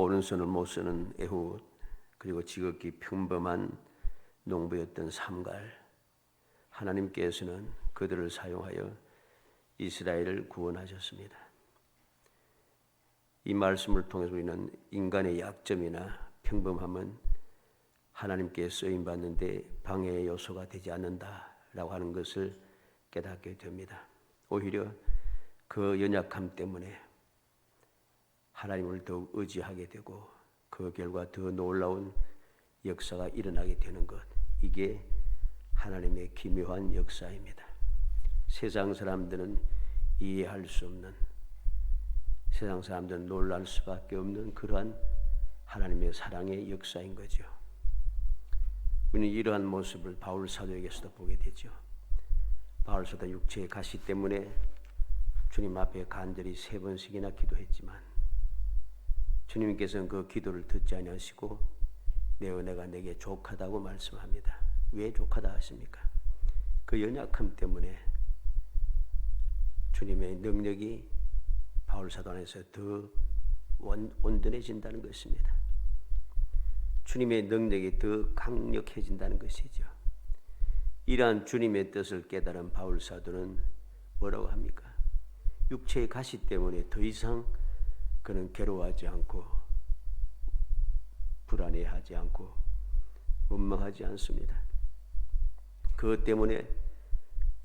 오른손을 못 쓰는 에훗, 그리고 지극히 평범한 농부였던 삼갈, 하나님께서는 그들을 사용하여 이스라엘을 구원하셨습니다. 이 말씀을 통해서 우리는 인간의 약점이나 평범함은 하나님께 쓰임받는데 방해의 요소가 되지 않는다라고 하는 것을 깨닫게 됩니다. 오히려 그 연약함 때문에 하나님을 더욱 의지하게 되고 그 결과 더 놀라운 역사가 일어나게 되는 것, 이게 하나님의 기묘한 역사입니다. 세상 사람들은 이해할 수 없는, 세상 사람들은 놀랄 수밖에 없는 그러한 하나님의 사랑의 역사인 거죠. 우리는 이러한 모습을 바울 사도에게서도 보게 되죠. 바울 사도 육체의 가시 때문에 주님 앞에 간절히 3번씩이나 기도했지만 주님께서는 그 기도를 듣지 아니하시고 내 은혜가 내게 족하다고 말씀합니다. 왜 족하다 하십니까? 그 연약함 때문에 주님의 능력이 바울 사도 안에서 더 온전해진다는 것입니다. 주님의 능력이 더 강력해진다는 것이죠. 이러한 주님의 뜻을 깨달은 바울 사도는 뭐라고 합니까? 육체의 가시 때문에 더 이상 그는 괴로워하지 않고 불안해하지 않고 원망하지 않습니다. 그것 때문에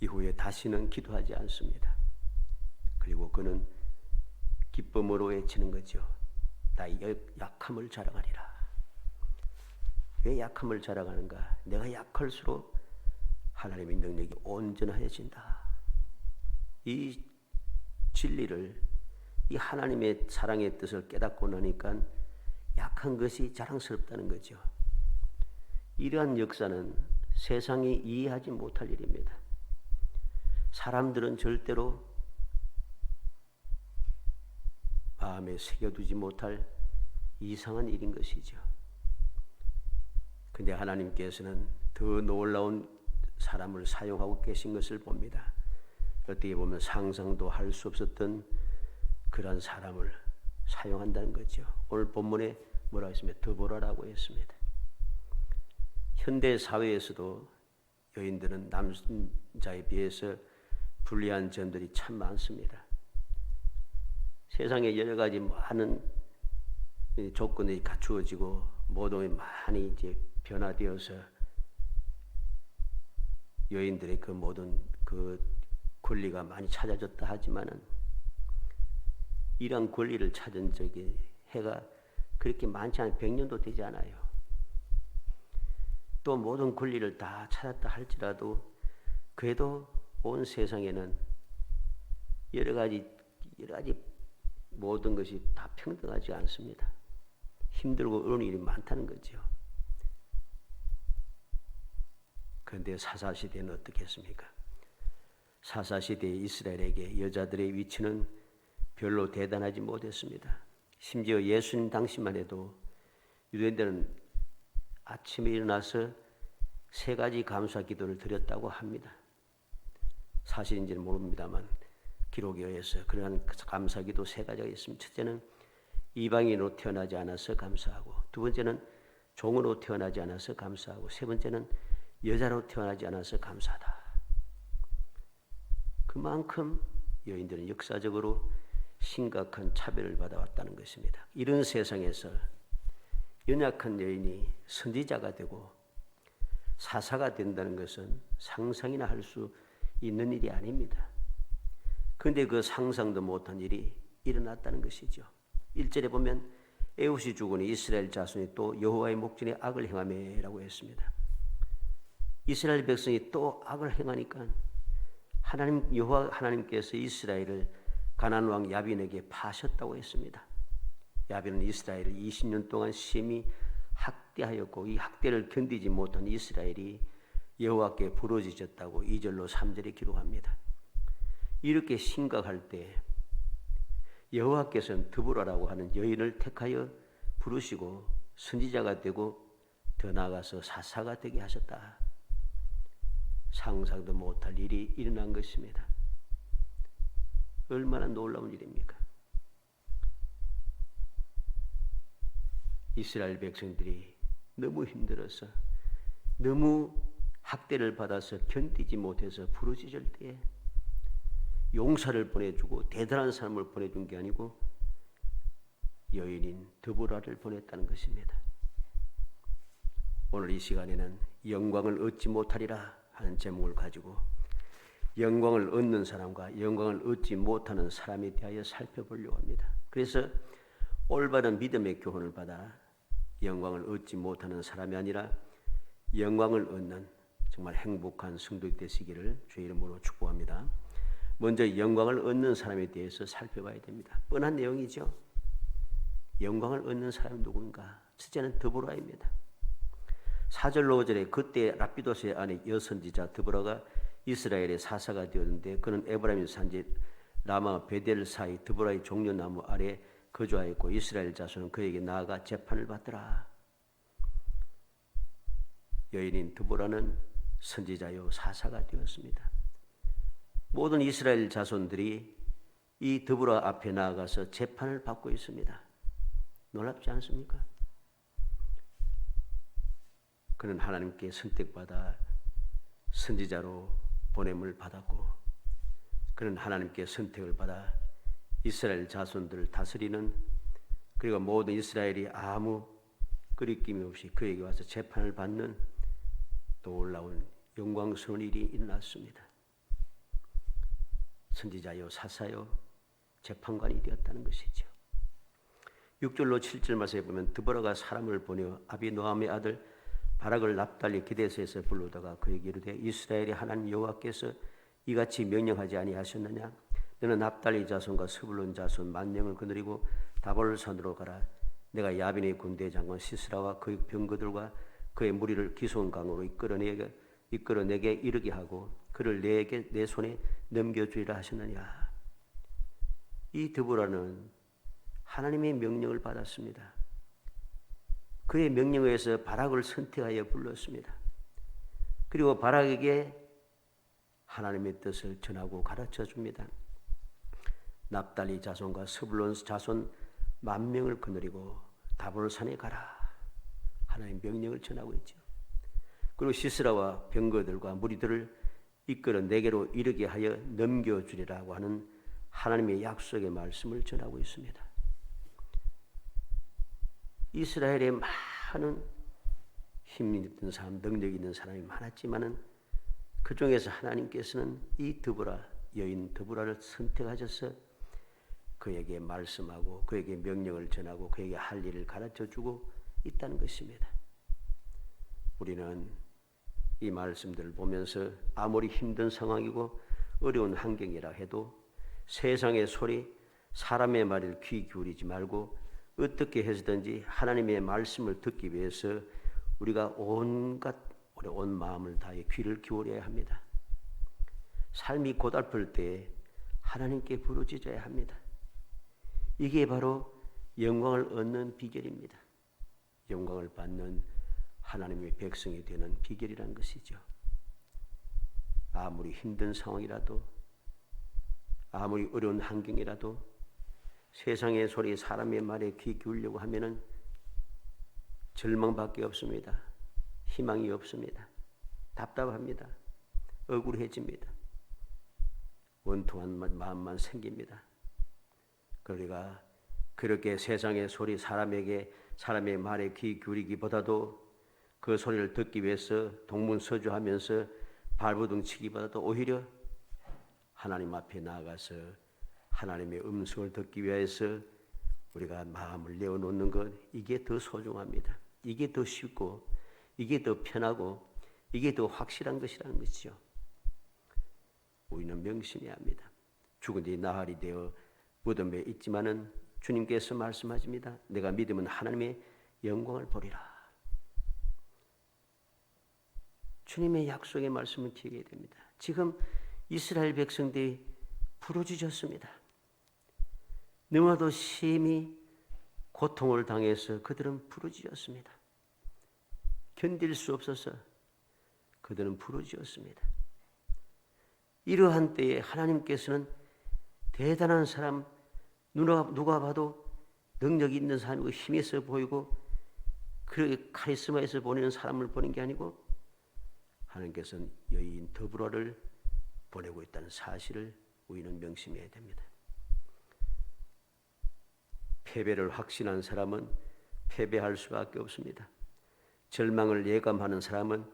이후에 다시는 기도하지 않습니다. 그리고 그는 기쁨으로 외치는 거죠. 나의 약함을 자랑하리라. 왜 약함을 자랑하는가? 내가 약할수록 하나님의 능력이 온전해진다. 이 진리를, 이 하나님의 사랑의 뜻을 깨닫고 나니까 약한 것이 자랑스럽다는 거죠. 이러한 역사는 세상이 이해하지 못할 일입니다. 사람들은 절대로 마음에 새겨두지 못할 이상한 일인 것이죠. 근데 하나님께서는 더 놀라운 사람을 사용하고 계신 것을 봅니다. 어떻게 보면 상상도 할 수 없었던 그런 사람을 사용한다는 거죠. 오늘 본문에 뭐라고 했습니까? 드보라라고 했습니다. 현대 사회에서도 여인들은 남자에 비해서 불리한 점들이 참 많습니다. 세상에 여러 가지 많은 조건이 갖추어지고 모든 게 많이 이제 변화되어서 여인들의 그 모든 그 권리가 많이 찾아졌다 하지만은 이러한 권리를 찾은 적이 해가 그렇게 많지 않아요. 100년도 되지 않아요. 또 모든 권리를 다 찾았다 할지라도 그래도 온 세상에는 여러 가지 모든 것이 다 평등하지 않습니다. 힘들고 어려운 일이 많다는 거죠. 그런데 사사시대는 어떻게 했습니까? 사사시대의 이스라엘에게 여자들의 위치는 별로 대단하지 못했습니다. 심지어 예수님 당시만 해도 유대인들은 아침에 일어나서 3가지 감사 기도를 드렸다고 합니다. 사실인지는 모릅니다만 기록에 의해서 그러한 감사 기도 3가지가 있습니다. 첫째는 이방인으로 태어나지 않아서 감사하고, 두 번째는 종으로 태어나지 않아서 감사하고, 세 번째는 여자로 태어나지 않아서 감사하다. 그만큼 여인들은 역사적으로 심각한 차별을 받아왔다는 것입니다. 이런 세상에서 연약한 여인이 선지자가 되고 사사가 된다는 것은 상상이나 할 수 있는 일이 아닙니다. 그런데 그 상상도 못한 일이 일어났다는 것이죠. 1절에 보면 에훗이 죽으니 이스라엘 자손이 또 여호와의 목전에 악을 행하매라고 했습니다. 이스라엘 백성이 또 악을 행하니까 여호와 하나님께서 이스라엘을 가나안 왕 야빈에게 파셨다고 했습니다. 야빈은 이스라엘을 20년 동안 심히 학대하였고 이 학대를 견디지 못한 이스라엘이 여호와께 부르짖었다고 2절로 3절에 기록합니다. 이렇게 심각할 때 여호와께서는 드보라라고 하는 여인을 택하여 부르시고 선지자가 되고 더 나아가서 사사가 되게 하셨다. 상상도 못할 일이 일어난 것입니다. 얼마나 놀라운 일입니까? 이스라엘 백성들이 너무 힘들어서, 너무 학대를 받아서 견디지 못해서 부르짖을 때에 용사를 보내주고 대단한 사람을 보내준 게 아니고 여인인 드보라를 보냈다는 것입니다. 오늘 이 시간에는 영광을 얻지 못하리라 하는 제목을 가지고 영광을 얻는 사람과 영광을 얻지 못하는 사람에 대하여 살펴보려고 합니다. 그래서 올바른 믿음의 교훈을 받아 영광을 얻지 못하는 사람이 아니라 영광을 얻는 정말 행복한 성도들 되시기를 주의 이름으로 축복합니다. 먼저 영광을 얻는 사람에 대해서 살펴봐야 됩니다. 뻔한 내용이죠. 영광을 얻는 사람이 누군가? 첫째는 드보라입니다. 4절 5절에 그때 라피도스의 아내 여선지자 드보라가 이스라엘의 사사가 되었는데 그는 에브라임 산지 라마 베델 사이 드보라의 종려나무 아래 거주하였고 이스라엘 자손은 그에게 나아가 재판을 받더라. 여인인 드보라는 선지자요 사사가 되었습니다. 모든 이스라엘 자손들이 이 드보라 앞에 나아가서 재판을 받고 있습니다. 놀랍지 않습니까? 그는 하나님께 선택받아 선지자로 보냄을 받았고 그는 하나님께 선택을 받아 이스라엘 자손들을 다스리는, 그리고 모든 이스라엘이 아무 거리낌이 없이 그에게 와서 재판을 받는 놀라운 영광스러운 일이 일어났습니다. 선지자요 사사요 재판관이 되었다는 것이죠. 6절로 7절 말씀에 보면 드보라가 사람을 보내어 아비노함의 아들 바락을 납달리 기데스에서 불러다가 그에게 이르되 이스라엘의 하나님 여호와께서 이같이 명령하지 아니하셨느냐? 너는 납달리 자손과 스불론 자손 만명을 거느리고 다볼산으로 가라. 내가 야빈의 군대 장관 시스라와 그의 병거들과 그의 무리를 기손 강으로 이끌어내게 이르게 하고 그를 내 손에 넘겨주리라 하셨느냐? 이 드보라는 하나님의 명령을 받았습니다. 그의 명령에 의해서 바락을 선택하여 불렀습니다. 그리고 바락에게 하나님의 뜻을 전하고 가르쳐 줍니다. 납달리 자손과 스불론 자손 10,000명을 거느리고 다볼산에 가라. 하나님의 명령을 전하고 있죠. 그리고 시스라와 병거들과 무리들을 이끌어 내게로 이르게 하여 넘겨주리라고 하는 하나님의 약속의 말씀을 전하고 있습니다. 이스라엘에 많은 힘 있는 사람, 능력 있는 사람이 많았지만은 그 중에서 하나님께서는 이 드보라, 여인 드보라를 선택하셔서 그에게 말씀하고 그에게 명령을 전하고 그에게 할 일을 가르쳐주고 있다는 것입니다. 우리는 이 말씀들을 보면서 아무리 힘든 상황이고 어려운 환경이라 해도 세상의 소리, 사람의 말을 귀 기울이지 말고 어떻게 해서든지 하나님의 말씀을 듣기 위해서 우리가 온 마음을 다해 귀를 기울여야 합니다. 삶이 고달플 때 하나님께 부르짖어야 합니다. 이게 바로 영광을 얻는 비결입니다. 영광을 받는 하나님의 백성이 되는 비결이라는 것이죠. 아무리 힘든 상황이라도 아무리 어려운 환경이라도 세상의 소리, 사람의 말에 귀 기울려고 하면은 절망밖에 없습니다. 희망이 없습니다. 답답합니다. 억울해집니다. 원통한 마음만 생깁니다. 그러니까 그렇게 세상의 소리, 사람의 말에 귀 기울이기보다도 그 소리를 듣기 위해서 동문서주하면서 발버둥 치기보다도 오히려 하나님 앞에 나아가서 하나님의 음성을 듣기 위해서 우리가 마음을 내어놓는 것, 이게 더 소중합니다. 이게 더 쉽고 이게 더 편하고 이게 더 확실한 것이라는 것이죠. 우리는 명심해야 합니다. 죽은 뒤 나흘이 되어 무덤에 있지만은 주님께서 말씀하십니다. 내가 믿으면 하나님의 영광을 보리라. 주님의 약속의 말씀을 기억해야 됩니다. 지금 이스라엘 백성들이 부르짖었습니다. 너무나도 심히 고통을 당해서 그들은 부르짖었습니다. 견딜 수 없어서 그들은 부르짖었습니다. 이러한 때에 하나님께서는 대단한 사람, 누가 봐도 능력이 있는 사람이고 힘이 있어 보이고 그 카리스마에서 보내는 사람을 보낸 게 아니고 하나님께서는 여인 드보라를 보내고 있다는 사실을 우리는 명심해야 됩니다. 패배를 확신한 사람은 패배할 수밖에 없습니다. 절망을 예감하는 사람은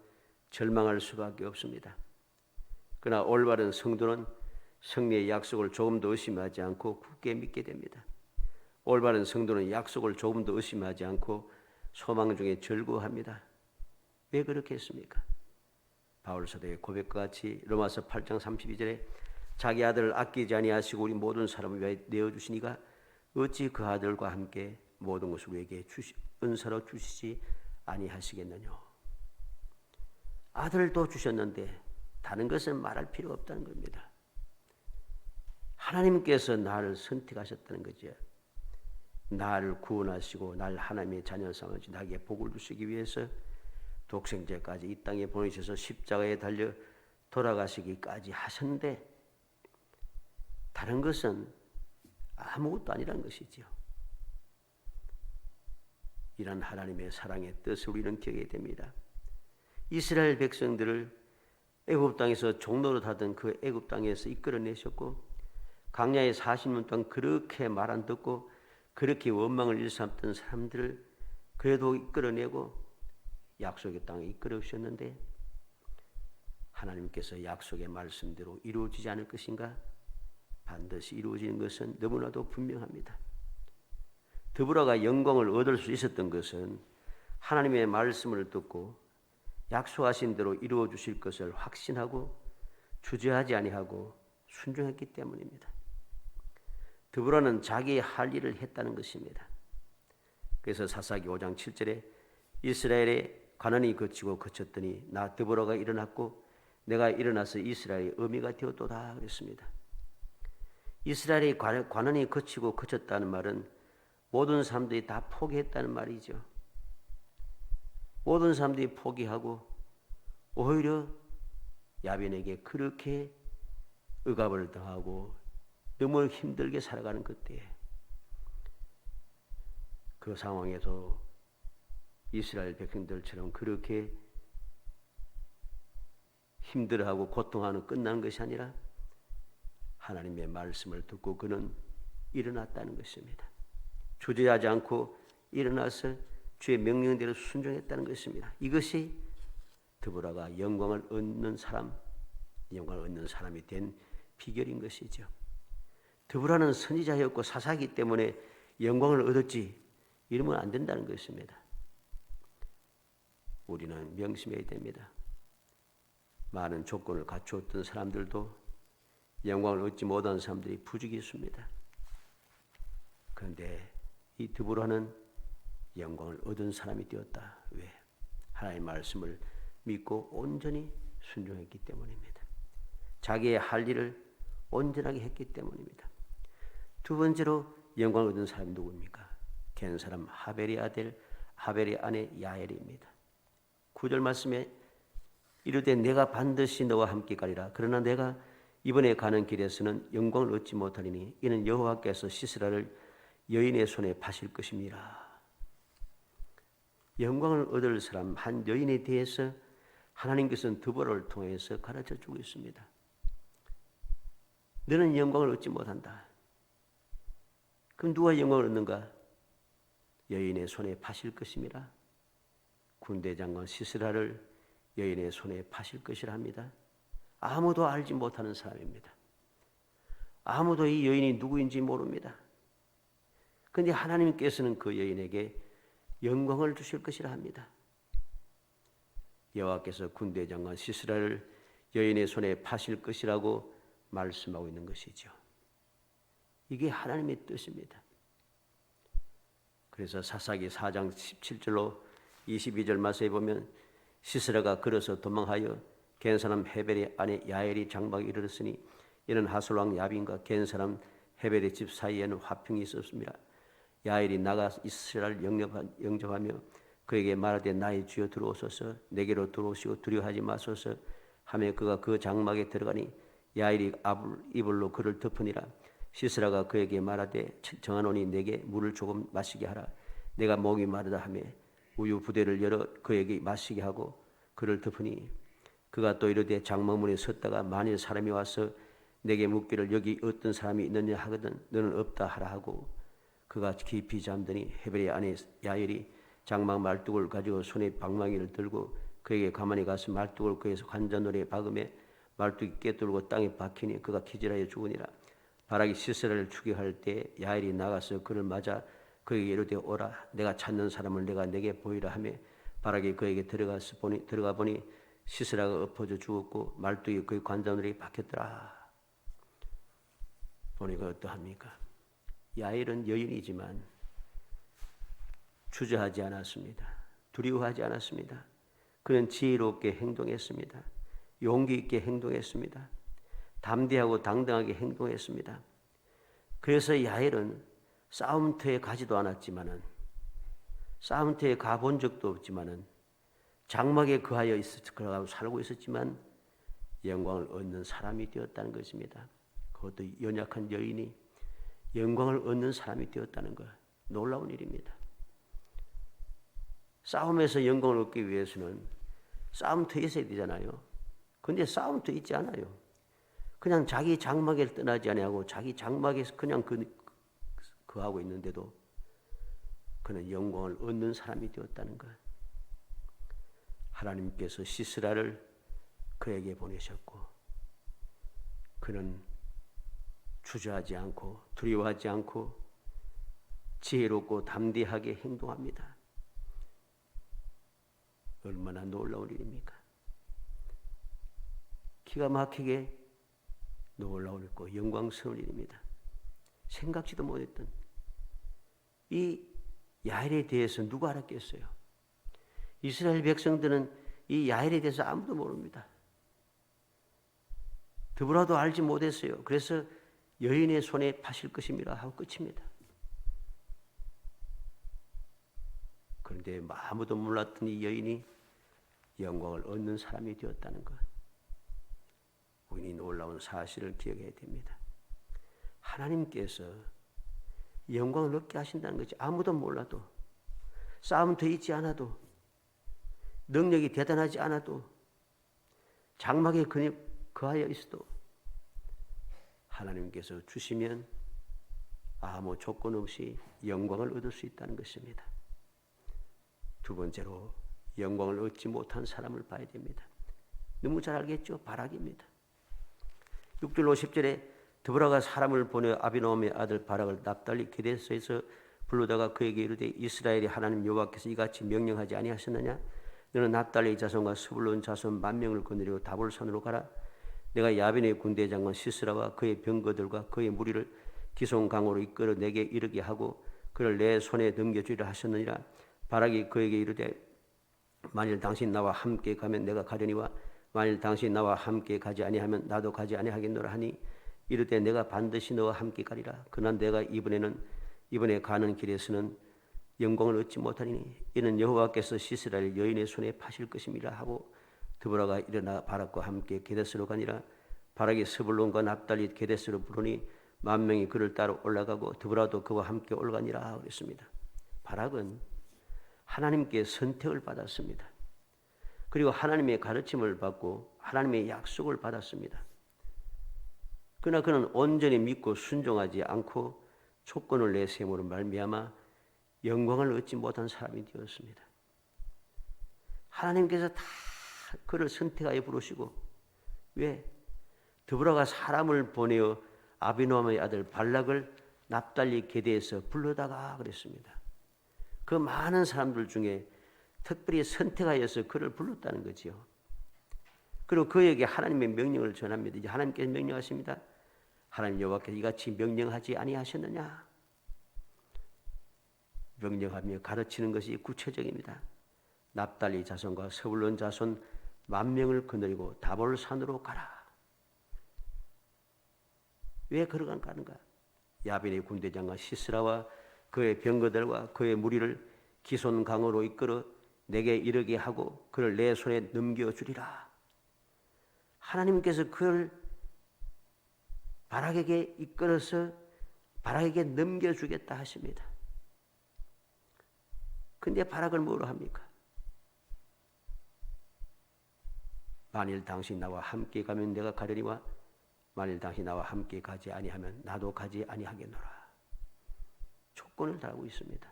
절망할 수밖에 없습니다. 그러나 올바른 성도는 승리의 약속을 조금도 의심하지 않고 굳게 믿게 됩니다. 올바른 성도는 약속을 조금도 의심하지 않고 소망 중에 즐거워합니다. 왜 그렇게 했습니까? 바울 사도의 고백과 같이 로마서 8장 32절에 자기 아들을 아끼지 아니하시고 우리 모든 사람을 위하여 내어주시니가 어찌 그 아들과 함께 모든 것을 우리에게 은사로 주시지 아니하시겠느냐. 아들도 주셨는데 다른 것은 말할 필요 없다는 겁니다. 하나님께서 나를 선택하셨다는 거죠. 나를 구원하시고 날 하나님의 자녀 삼아서 나에게 복을 주시기 위해서 독생자까지 이 땅에 보내셔서 십자가에 달려 돌아가시기까지 하셨는데 다른 것은 아무것도 아니라는 것이지요. 이런 하나님의 사랑의 뜻을 우리는 기억해야 됩니다. 이스라엘 백성들을 애굽 땅에서 종노릇 하던 그 애굽 땅에서 이끌어내셨고 광야에 40년 동안 그렇게 말 안 듣고 그렇게 원망을 일삼던 사람들을 그래도 이끌어내고 약속의 땅에 이끌어 주셨는데 하나님께서 약속의 말씀대로 이루어지지 않을 것인가? 반드시 이루어지는 것은 너무나도 분명합니다. 드보라가 영광을 얻을 수 있었던 것은 하나님의 말씀을 듣고 약속하신 대로 이루어 주실 것을 확신하고 주저하지 아니하고 순종했기 때문입니다. 드보라는 자기의 할 일을 했다는 것입니다. 그래서 사사기 5장 7절에 이스라엘의 가난이 그치고 그쳤더니 나 드보라가 일어났고 내가 일어나서 이스라엘의 어미가 되었도다 그랬습니다. 이스라엘의 가난이 그치고 그쳤다는 말은 모든 사람들이 다 포기했다는 말이죠. 모든 사람들이 포기하고 오히려 야빈에게 그렇게 억압을 당하고 너무 힘들게 살아가는 그때 그 상황에서 이스라엘 백성들처럼 그렇게 힘들어하고 고통하는 끝나는 것이 아니라 하나님의 말씀을 듣고 그는 일어났다는 것입니다. 주저하지 않고 일어나서 주의 명령대로 순종했다는 것입니다. 이것이 드보라가 영광을 얻는 사람이 된 비결인 것이죠. 드보라는 선지자였고 사사기 때문에 영광을 얻었지 이러면 안 된다는 것입니다. 우리는 명심해야 됩니다. 많은 조건을 갖추었던 사람들도 영광을 얻지 못한 사람들이 부족히 있습니다. 그런데 이 드보라는 영광을 얻은 사람이 되었다. 왜? 하나님의 말씀을 믿고 온전히 순종했기 때문입니다. 자기의 할 일을 온전하게 했기 때문입니다. 두 번째로 영광을 얻은 사람이 누구입니까? 겐 사람 하벨의 아들 하벨의 아내 야엘입니다. 9절 말씀에 이르되 내가 반드시 너와 함께 가리라. 그러나 내가 이번에 가는 길에서는 영광을 얻지 못하리니 이는 여호와께서 시스라를 여인의 손에 파실 것입니다. 영광을 얻을 사람 한 여인에 대해서 하나님께서는 드보라를 통해서 가르쳐 주고 있습니다. 너는 영광을 얻지 못한다. 그럼 누가 영광을 얻는가? 여인의 손에 파실 것입니다. 군대 장관 시스라를 여인의 손에 파실 것이라 합니다. 아무도 알지 못하는 사람입니다. 아무도 이 여인이 누구인지 모릅니다. 그런데 하나님께서는 그 여인에게 영광을 주실 것이라 합니다. 여호와께서 군대 장관 시스라를 여인의 손에 파실 것이라고 말씀하고 있는 것이죠. 이게 하나님의 뜻입니다. 그래서 사사기 4장 17절로 22절 말씀에 보면 시스라가 걸어서 도망하여 겐 사람 헤벨의 아내 야엘이 장막에 이르렀으니 이는 하솔 왕 야빈과 겐 사람 헤벨의 집 사이에는 화평이 있었습니다. 야엘이 나가 이스라엘을 영접하며 그에게 말하되 나의 주여 들어오소서 내게로 들어오시고 두려워하지 마소서 하며 그가 그 장막에 들어가니 야엘이 이불로 그를 덮으니라. 시스라가 그에게 말하되 정하노니 내게 물을 조금 마시게 하라. 내가 목이 마르다 하며 우유 부대를 열어 그에게 마시게 하고 그를 덮으니 그가 또 이르되 장막문에 섰다가 만일 사람이 와서 내게 묻기를 여기 어떤 사람이 있느냐 하거든 너는 없다 하라 하고 그가 깊이 잠드니 헤벨의 아내 야엘이 장막 말뚝을 가지고 손에 방망이를 들고 그에게 가만히 가서 말뚝을 그에서 관자놀이에 박음에 말뚝이 깨뚫고 땅에 박히니 그가 기절하여 죽으니라. 바락이 시스라를 추격할 때 야엘이 나가서 그를 맞아 그에게 이르되 오라 내가 찾는 사람을 내가 내게 보이라 하며 바락이 그에게 들어가 보니 시스라가 엎어져 죽었고 말뚝이 그의 관자놀이에 박혔더라. 보니까 어떠합니까? 야엘은 여인이지만 주저하지 않았습니다. 두려워하지 않았습니다. 그는 지혜롭게 행동했습니다. 용기 있게 행동했습니다. 담대하고 당당하게 행동했습니다. 그래서 야엘은 싸움터에 가지도 않았지만은 싸움터에 가본 적도 없지만은 장막에 거하여 살고 있었지만 영광을 얻는 사람이 되었다는 것입니다. 그것도 연약한 여인이 영광을 얻는 사람이 되었다는 것 놀라운 일입니다. 싸움에서 영광을 얻기 위해서는 싸움터에 있어야 되잖아요. 그런데 싸움터 있지 않아요. 그냥 자기 장막에 떠나지 아니하고 자기 장막에서 그냥 거하고 있는데도 그는 영광을 얻는 사람이 되었다는 것. 하나님께서 시스라를 그에게 보내셨고 그는 주저하지 않고 두려워하지 않고 지혜롭고 담대하게 행동합니다. 얼마나 놀라운 일입니까? 기가 막히게 놀라우고 영광스러운 일입니다. 생각지도 못했던 이 야엘에 대해서 누가 알았겠어요? 이스라엘 백성들은 이 야엘에 대해서 아무도 모릅니다. 드보라도 알지 못했어요. 그래서 여인의 손에 파실 것입니다 하고 끝입니다. 그런데 아무도 몰랐던 이 여인이 영광을 얻는 사람이 되었다는 것. 우리는 놀라운 사실을 기억해야 됩니다. 하나님께서 영광을 얻게 하신다는 것이 아무도 몰라도 싸움터 있지 않아도 능력이 대단하지 않아도 장막에 거하여 있어도 하나님께서 주시면 아무 조건 없이 영광을 얻을 수 있다는 것입니다. 두 번째로 영광을 얻지 못한 사람을 봐야 됩니다. 너무 잘 알겠죠? 바락입니다. 6절 50절에 드보라가 사람을 보내 아비노함의 아들 바락을 납달리 게데스에서 불러다가 그에게 이르되 이스라엘의 하나님 여호와께서 이같이 명령하지 아니하셨느냐? 너는 납달리 자손과 스불론 자손 10,000명을 거느리고 다볼산으로 가라. 내가 야빈의 군대 장관 시스라와 그의 병거들과 그의 무리를 기손 강으로 이끌어 내게 이르게 하고 그를 내 손에 넘겨주리라 하셨느니라. 바락이 그에게 이르되 만일 당신 나와 함께 가면 내가 가려니와 만일 당신 나와 함께 가지 아니하면 나도 가지 아니하겠노라 하니 이르되 내가 반드시 너와 함께 가리라. 그러나 내가 이번에 가는 길에서는 영광을 얻지 못하리니 이는 여호와께서 시스라를 여인의 손에 파실 것임이라 하고 드보라가 일어나 바락과 함께 게데스로 가니라. 바락이 스불론과 납달리 게데스로 부르니 10,000명이 그를 따라 올라가고 드보라도 그와 함께 올라가니라 그랬습니다. 바락은 하나님께 선택을 받았습니다. 그리고 하나님의 가르침을 받고 하나님의 약속을 받았습니다. 그러나 그는 온전히 믿고 순종하지 않고 조건을 내세움으로 말미암아 영광을 얻지 못한 사람이 되었습니다. 하나님께서 다 그를 선택하여 부르시고 왜? 드보라가 사람을 보내어 아비노함의 아들 발락을 납달리 게데에서 불러다가 그랬습니다. 그 많은 사람들 중에 특별히 선택하여서 그를 불렀다는 거지요. 그리고 그에게 하나님의 명령을 전합니다. 이제 하나님께서 명령하십니다. 하나님 여호와께서 이같이 명령하지 아니하셨느냐? 명령하며 가르치는 것이 구체적입니다. 납달리 자손과 스불론 자손 10,000명을 거느리고 다볼산으로 가라. 왜 걸어가는가? 야빈의 군대장과 시스라와 그의 병거들과 그의 무리를 기손 강으로 이끌어 내게 이르게 하고 그를 내 손에 넘겨주리라. 하나님께서 그를 바락에게 이끌어서 바락에게 넘겨주겠다 하십니다. 근데 바락은 뭐로 합니까? 만일 당신 나와 함께 가면 내가 가려니와 만일 당신 나와 함께 가지 아니하면 나도 가지 아니하겠노라. 조건을 달고 있습니다.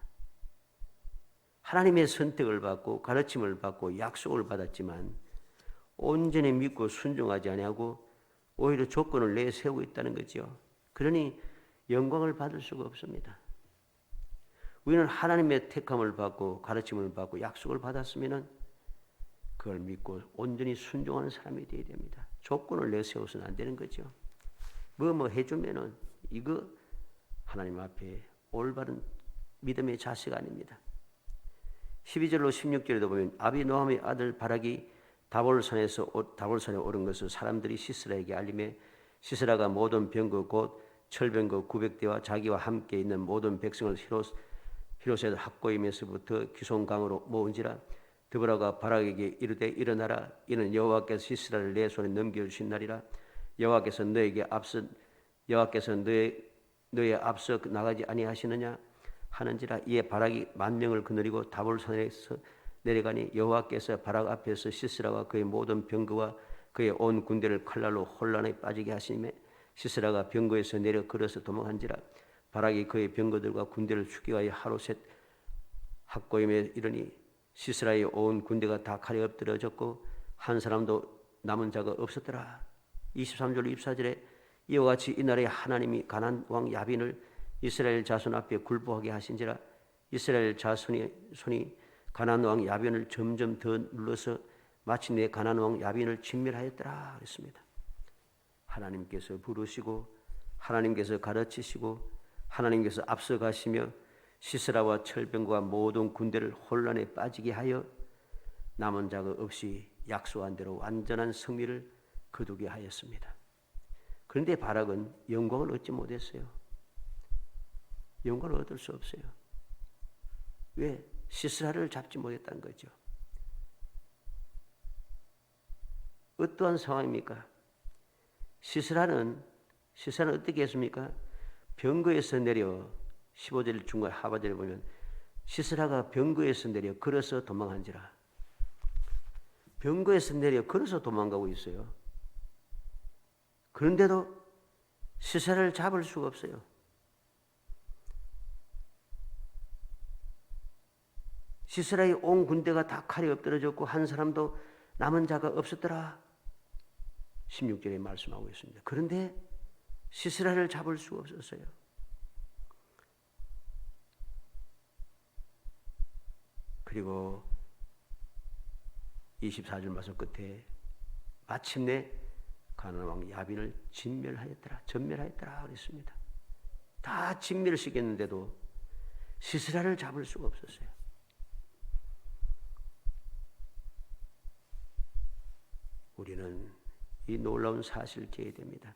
하나님의 선택을 받고 가르침을 받고 약속을 받았지만 온전히 믿고 순종하지 아니하고 오히려 조건을 내세우고 있다는 거죠. 그러니 영광을 받을 수가 없습니다. 우리는 하나님의 택함을 받고 가르침을 받고 약속을 받았으면 그걸 믿고 온전히 순종하는 사람이 되어야 됩니다. 조건을 내세워서는 안 되는 거죠. 뭐 해주면은 이거 하나님 앞에 올바른 믿음의 자세가 아닙니다. 12절로 16절에도 보면 아비노함의 아들 바락이 다볼산에 오른 것을 사람들이 시스라에게 알림해 시스라가 모든 병거 곧 철병거 900대와 자기와 함께 있는 모든 백성을 히로셋 학고임에서부터 기송강으로 모은지라. 드보라가 바락에게 이르되 일어나라. 이는 여호와께서 시스라를 내 손에 넘겨주신 날이라. 여호와께서 너의 앞서 나가지 아니하시느냐 하는지라. 이에 바락이 10,000명을 거느리고 다볼산에서 내려가니 여호와께서 바락 앞에서 시스라와 그의 모든 병거와 그의 온 군대를 칼날로 혼란에 빠지게 하시매 시스라가 병거에서 내려 걸어서 도망한지라. 바락이 그의 병거들과 군대를 죽이하여 하로셋 학고임에 이르니 시스라의 온 군대가 다 칼에 엎드러졌고 한 사람도 남은 자가 없었더라. 23절 24절에 이와 같이 이날에 하나님이 가나안 왕 야빈을 이스라엘 자손 앞에 굴복하게 하신지라. 이스라엘 자손이 가나안 왕 야빈을 점점 더 눌러서 마침내 가나안 왕 야빈을 진멸하였더라 그랬습니다. 하나님께서 부르시고 하나님께서 가르치시고 하나님께서 앞서가시며 시스라와 철병과 모든 군대를 혼란에 빠지게 하여 남은 자가 없이 약속한 대로 완전한 승리를 거두게 하였습니다. 그런데 바락은 영광을 얻지 못했어요. 영광을 얻을 수 없어요. 왜? 시스라를 잡지 못했다는 거죠. 어떠한 상황입니까? 시스라는 어떻게 했습니까? 병거에서 내려 15절 중간 하반절에 보면 시스라가 병거에서 내려 걸어서 도망한지라. 병거에서 내려 걸어서 도망가고 있어요. 그런데도 시스라를 잡을 수가 없어요. 시스라의 온 군대가 다 칼에 엎드러졌고 한 사람도 남은 자가 없었더라. 16절에 말씀하고 있습니다. 그런데 시스라를 잡을 수가 없었어요. 그리고 24절 말씀 끝에 마침내 가나안 왕 야빈을 전멸하였더라 그랬습니다. 다 진멸시켰는데도 시스라를 잡을 수가 없었어요. 우리는 이 놀라운 사실을 깨야 됩니다.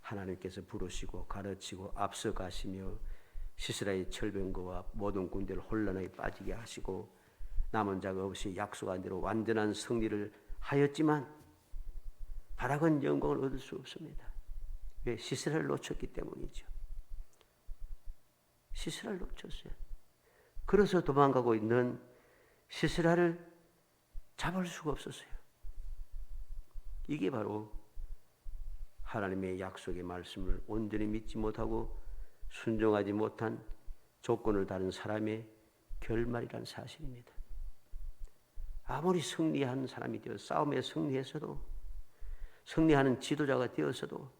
하나님께서 부르시고 가르치고 앞서 가시며 시스라의 철병거와 모든 군대를 혼란에 빠지게 하시고 남은 자가 없이 약속한 대로 완전한 승리를 하였지만 바락은 영광을 얻을 수 없습니다. 왜? 시스라를 놓쳤기 때문이죠. 시스라를 놓쳤어요. 그래서 도망가고 있는 시스라를 잡을 수가 없었어요. 이게 바로 하나님의 약속의 말씀을 온전히 믿지 못하고 순종하지 못한 조건을 다른 사람의 결말이라는 사실입니다. 아무리 승리한 사람이 되어 싸움에 승리해서도 승리하는 지도자가 되어서도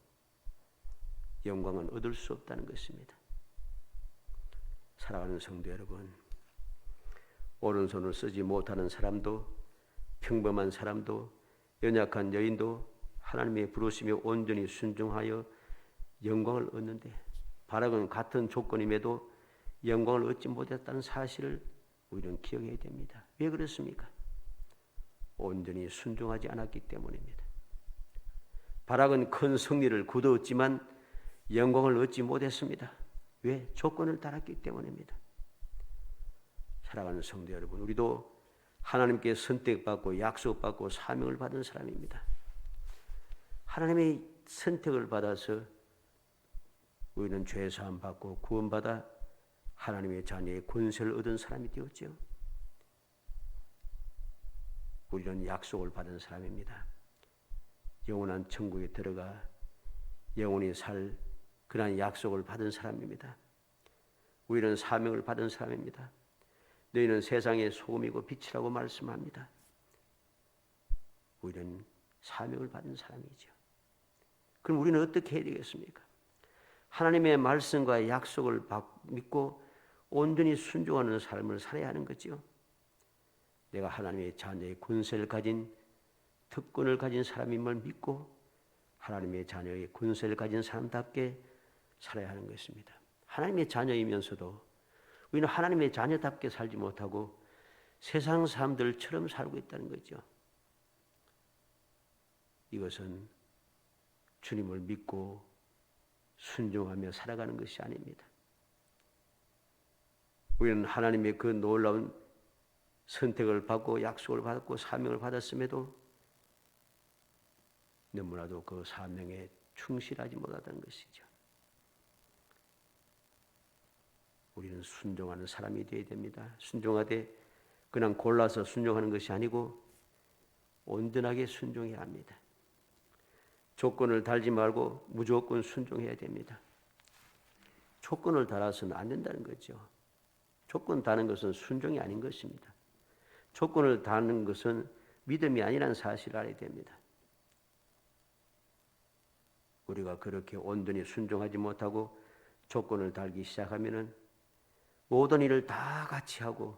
영광은 얻을 수 없다는 것입니다. 사랑하는 성도 여러분, 오른손을 쓰지 못하는 사람도 평범한 사람도 연약한 여인도 하나님의 부르심에 온전히 순종하여 영광을 얻는데 바락은 같은 조건임에도 영광을 얻지 못했다는 사실을 우리는 기억해야 됩니다. 왜 그렇습니까? 온전히 순종하지 않았기 때문입니다. 바락은 큰 승리를 거두었지만 영광을 얻지 못했습니다. 왜? 조건을 따랐기 때문입니다. 사랑하는 성도 여러분, 우리도 하나님께 선택받고 약속받고 사명을 받은 사람입니다. 하나님의 선택을 받아서 우리는 죄사함 받고 구원받아 하나님의 자녀의 권세를 얻은 사람이 되었죠. 우리는 약속을 받은 사람입니다. 영원한 천국에 들어가 영원히 살 그러한 약속을 받은 사람입니다. 우리는 사명을 받은 사람입니다. 너희는 세상의 소금이고 빛이라고 말씀합니다. 우리는 사명을 받은 사람이죠. 그럼 우리는 어떻게 해야 되겠습니까? 하나님의 말씀과 약속을 믿고 온전히 순종하는 삶을 살아야 하는 거죠. 내가 하나님의 자녀의 권세를 가진 특권을 가진 사람임을 믿고 하나님의 자녀의 권세를 가진 사람답게 살아야 하는 것입니다. 하나님의 자녀이면서도 우리는 하나님의 자녀답게 살지 못하고 세상 사람들처럼 살고 있다는 거죠. 이것은 주님을 믿고 순종하며 살아가는 것이 아닙니다. 우리는 하나님의 그 놀라운 선택을 받고 약속을 받았고 사명을 받았음에도 너무나도 그 사명에 충실하지 못하다는 것이죠. 우리는 순종하는 사람이 되어야 됩니다. 순종하되 그냥 골라서 순종하는 것이 아니고 온전하게 순종해야 합니다. 조건을 달지 말고 무조건 순종해야 됩니다. 조건을 달아서는 안 된다는 거죠. 조건 다는 것은 순종이 아닌 것입니다. 조건을 다는 것은 믿음이 아니라는 사실을 알아야 됩니다. 우리가 그렇게 온전히 순종하지 못하고 조건을 달기 시작하면은 모든 일을 다 같이 하고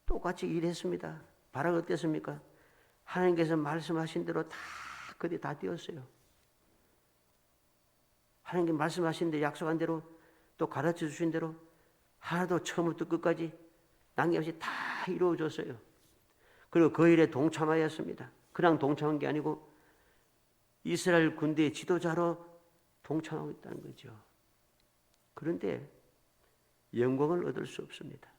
똑같이 일했습니다. 바라가 어땠습니까? 하나님께서 말씀하신 대로 다 그대 다 되었어요. 하나님께 말씀하신 대로 약속한 대로 또 가르쳐 주신 대로 하나도 처음부터 끝까지 남김없이 다 이루어졌어요. 그리고 그 일에 동참하였습니다. 그냥 동참한 게 아니고 이스라엘 군대의 지도자로 동참하고 있다는 거죠. 그런데 영광을 얻을 수 없습니다.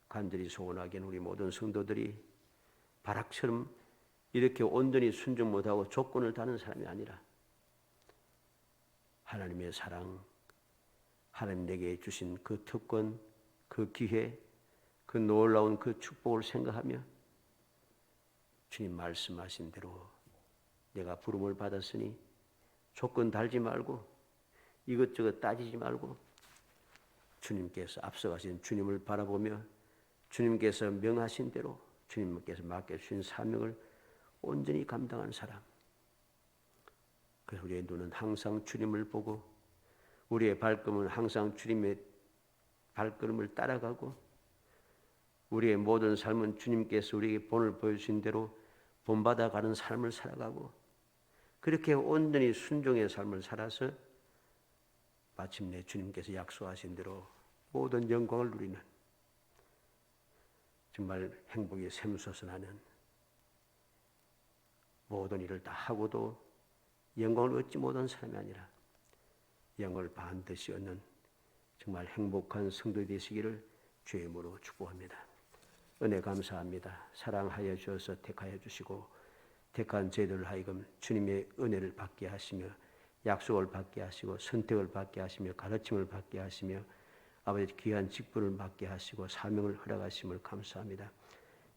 간절히 소원하기는 우리 모든 성도들이 바락처럼 이렇게 온전히 순종 못하고 조건을 다는 사람이 아니라 하나님의 사랑, 하나님 내게 주신 그 특권, 그 기회, 그 놀라운 그 축복을 생각하며 주님 말씀하신 대로 내가 부름을 받았으니 조건 달지 말고 이것저것 따지지 말고 주님께서 앞서가신 주님을 바라보며 주님께서 명하신 대로 주님께서 맡겨주신 사명을 온전히 감당한 사람. 그래서 우리의 눈은 항상 주님을 보고 우리의 발걸음은 항상 주님의 발걸음을 따라가고 우리의 모든 삶은 주님께서 우리에게 본을 보여주신 대로 본받아가는 삶을 살아가고 그렇게 온전히 순종의 삶을 살아서 마침내 주님께서 약속하신 대로 모든 영광을 누리는 정말 행복이 샘솟아나는 모든 일을 다 하고도 영광을 얻지 못한 사람이 아니라 영광을 반드시 얻는 정말 행복한 성도 되시기를 주의 이름으로 축복합니다. 은혜 감사합니다. 사랑하여 주셔서 택하여 주시고 택한 저희들 하여금 주님의 은혜를 받게 하시며 약속을 받게 하시고 선택을 받게 하시며 가르침을 받게 하시며 아버지 귀한 직분을 받게 하시고 사명을 허락하심을 감사합니다.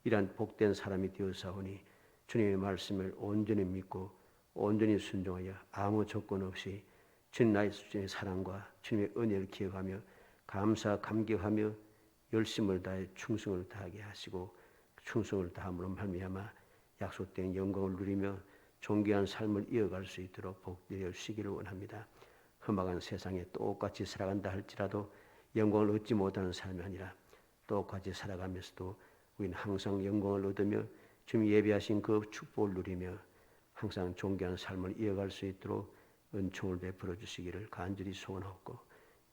이러한 복된 사람이 되어사오니 주님의 말씀을 온전히 믿고 온전히 순종하여 아무 조건 없이 주님 나의 주님의 사랑과 주님의 은혜를 기억하며 감사 감격하며 열심을 다해 충성을 다하게 하시고 충성을 다함으로 말미암아 약속된 영광을 누리며 존귀한 삶을 이어갈 수 있도록 복되어 주시기를 원합니다. 험악한 세상에 똑같이 살아간다 할지라도 영광을 얻지 못하는 삶이 아니라 똑같이 살아가면서도 우리는 항상 영광을 얻으며 주님 예비하신 그 축복을 누리며 항상 존귀한 삶을 이어갈 수 있도록 은총을 베풀어 주시기를 간절히 소원하고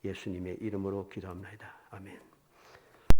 예수님의 이름으로 기도합니다. 아멘.